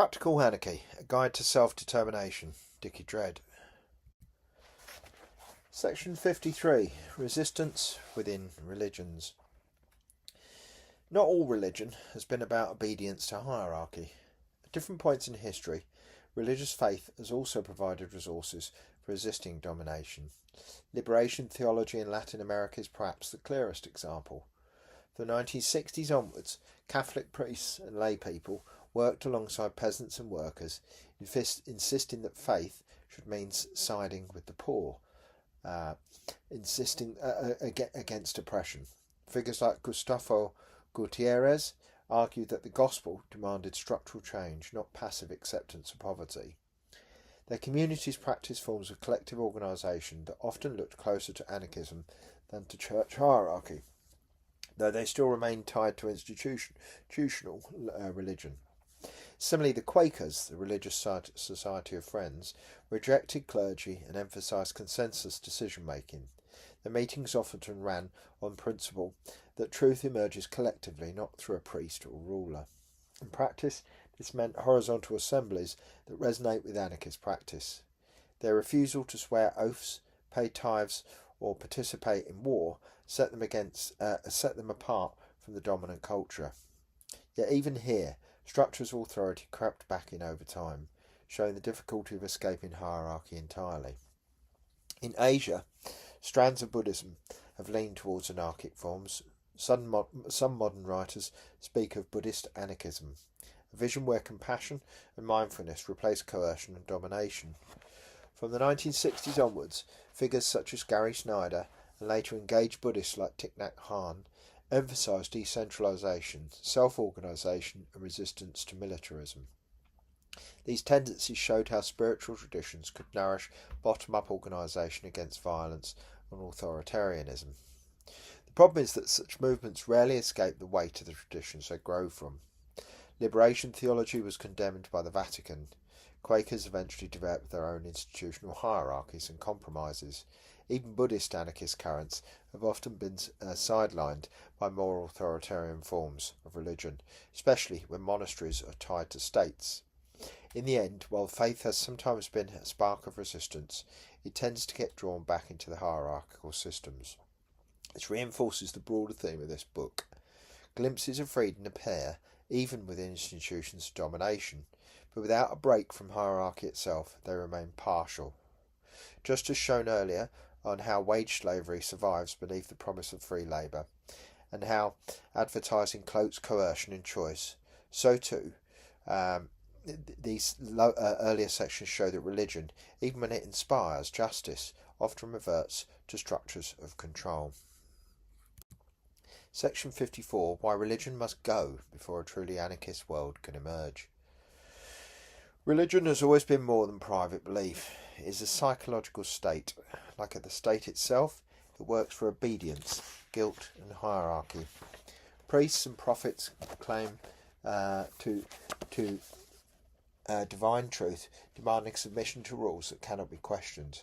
Practical Anarchy, A Guide to Self-Determination, Dickie Dredd. Section 53, Resistance within Religions. Not all religion has been about obedience to hierarchy. At different points in history, religious faith has also provided resources for resisting domination. Liberation theology in Latin America is perhaps the clearest example. From the 1960s onwards, Catholic priests and lay people worked alongside peasants and workers, insisting that faith should mean siding with the poor, insisting against oppression. Figures like Gustavo Gutierrez argued that the gospel demanded structural change, not passive acceptance of poverty. Their communities practiced forms of collective organisation that often looked closer to anarchism than to church hierarchy, though they still remained tied to institutional religion. Similarly, the Quakers, the Religious Society of Friends, rejected clergy and emphasised consensus decision-making. The meetings often ran on principle that truth emerges collectively, not through a priest or ruler. In practice, this meant horizontal assemblies that resonate with anarchist practice. Their refusal to swear oaths, pay tithes, or participate in war set them apart from the dominant culture. Yet even here, structures of authority crept back in over time, showing the difficulty of escaping hierarchy entirely. In Asia, strands of Buddhism have leaned towards anarchic forms. Some modern writers speak of Buddhist anarchism, a vision where compassion and mindfulness replace coercion and domination. From the 1960s onwards, figures such as Gary Snyder and later engaged Buddhists like Thich Nhat Hanh emphasised decentralisation, self-organisation and resistance to militarism. These tendencies showed how spiritual traditions could nourish bottom-up organisation against violence and authoritarianism. The problem is that such movements rarely escape the weight of the traditions they grow from. Liberation theology was condemned by the Vatican. Quakers eventually developed their own institutional hierarchies and compromises. Even Buddhist anarchist currents have often been sidelined by more authoritarian forms of religion, especially when monasteries are tied to states. In the end, while faith has sometimes been a spark of resistance, it tends to get drawn back into the hierarchical systems. This reinforces the broader theme of this book. Glimpses of freedom appear even within institutions of domination, but without a break from hierarchy itself, they remain partial. Just as shown earlier on how wage slavery survives beneath the promise of free labour, and how advertising cloaks coercion and choice, so too these earlier sections show that religion, even when it inspires justice, often reverts to structures of control. Section 54, Why Religion Must Go Before a Truly Anarchist World Can Emerge. Religion has always been more than private belief. It is a psychological state. Like the state itself, it works for obedience, guilt and hierarchy. Priests and prophets claim to divine truth, demanding submission to rules that cannot be questioned.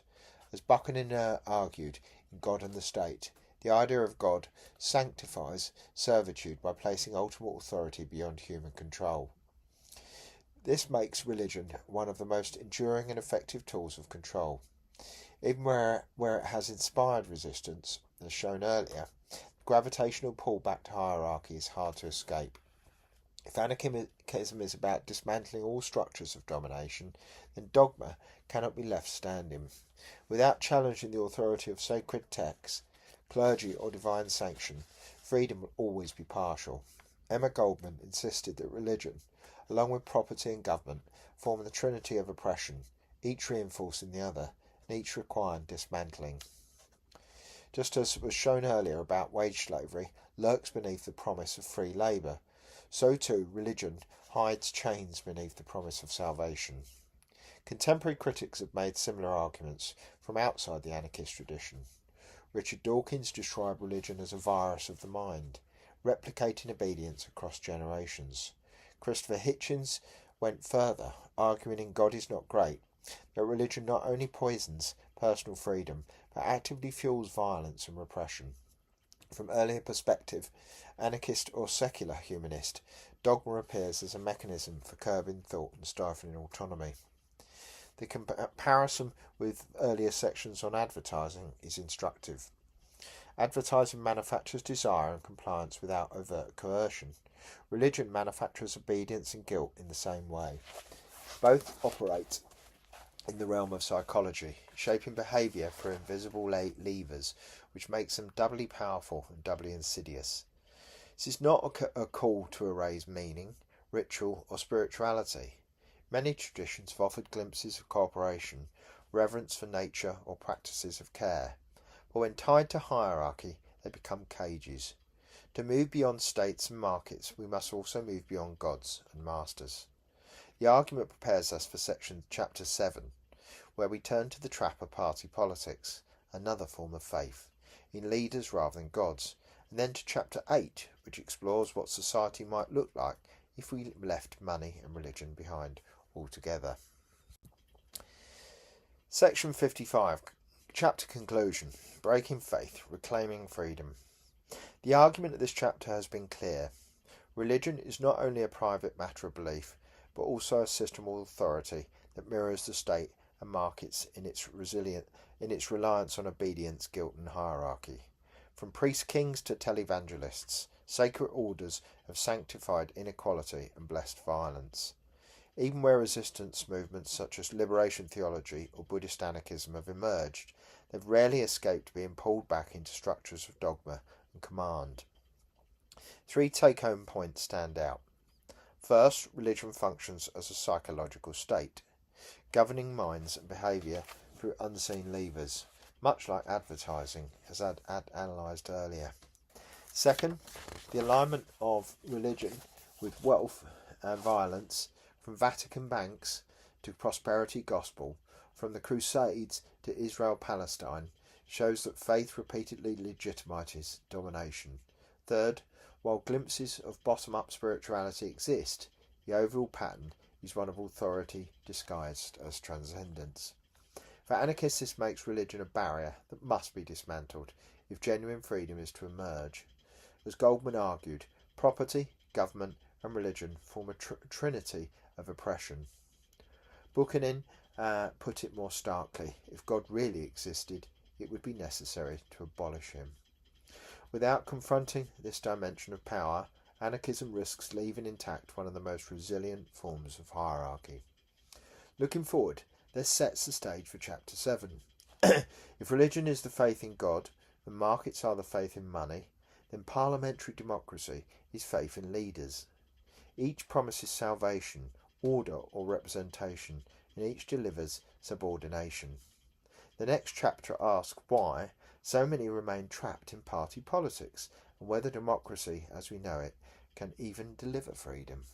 As Buchanan argued in God and the State, the idea of God sanctifies servitude by placing ultimate authority beyond human control. This makes religion one of the most enduring and effective tools of control. Even where it has inspired resistance, as shown earlier, the gravitational pull back to hierarchy is hard to escape. If anarchism is about dismantling all structures of domination, then dogma cannot be left standing. Without challenging the authority of sacred texts, clergy or divine sanction, freedom will always be partial. Emma Goldman insisted that religion, along with property and government, form the trinity of oppression, each reinforcing the other, and each requiring dismantling. Just as was shown earlier about wage slavery lurks beneath the promise of free labour, so too religion hides chains beneath the promise of salvation. Contemporary critics have made similar arguments from outside the anarchist tradition. Richard Dawkins described religion as a virus of the mind, replicating obedience across generations. Christopher Hitchens went further, arguing in God is Not Great that religion not only poisons personal freedom, but actively fuels violence and repression. From earlier perspective, anarchist or secular humanist, Dogma appears as a mechanism for curbing thought and stifling autonomy. The comparison with earlier sections on advertising is instructive. Advertising manufactures desire and compliance without overt coercion. Religion manufactures obedience and guilt in the same way. Both operate in the realm of psychology, shaping behaviour through invisible levers, which makes them doubly powerful and doubly insidious. This is not a call to erase meaning, ritual, or spirituality. Many traditions have offered glimpses of cooperation, reverence for nature, or practices of care. But when tied to hierarchy, they become cages. To move beyond states and markets, we must also move beyond gods and masters. The argument prepares us for chapter 7, where we turn to the trap of party politics, another form of faith, in leaders rather than gods, and then to chapter 8, which explores what society might look like if we left money and religion behind altogether. Section 55, chapter conclusion, breaking faith, reclaiming freedom. The argument of this chapter has been clear. Religion is not only a private matter of belief, but also a system of authority that mirrors the state and markets in its reliance on obedience, guilt and hierarchy. From priest-kings to televangelists, sacred orders have sanctified inequality and blessed violence. Even where resistance movements such as liberation theology or Buddhist anarchism have emerged, they've rarely escaped being pulled back into structures of dogma and command. 3 take-home points stand out. First, religion functions as a psychological state, governing minds and behaviour through unseen levers, much like advertising, as I'd analysed earlier. Second, the alignment of religion with wealth and violence, from Vatican banks to prosperity gospel, from the Crusades to Israel-Palestine, shows that faith repeatedly legitimises domination. Third, while glimpses of bottom-up spirituality exist, the overall pattern is one of authority disguised as transcendence. For anarchists, this makes religion a barrier that must be dismantled if genuine freedom is to emerge. As Goldman argued, property, government and religion form a trinity of oppression. Buchanan put it more starkly: if God really existed, it would be necessary to abolish him. Without confronting this dimension of power, anarchism risks leaving intact one of the most resilient forms of hierarchy. Looking forward, this sets the stage for chapter 7. If religion is the faith in God, and markets are the faith in money, then parliamentary democracy is faith in leaders. Each promises salvation, order or representation, and each delivers subordination. The next chapter asks why so many remain trapped in party politics, and whether democracy, as we know it, can even deliver freedom.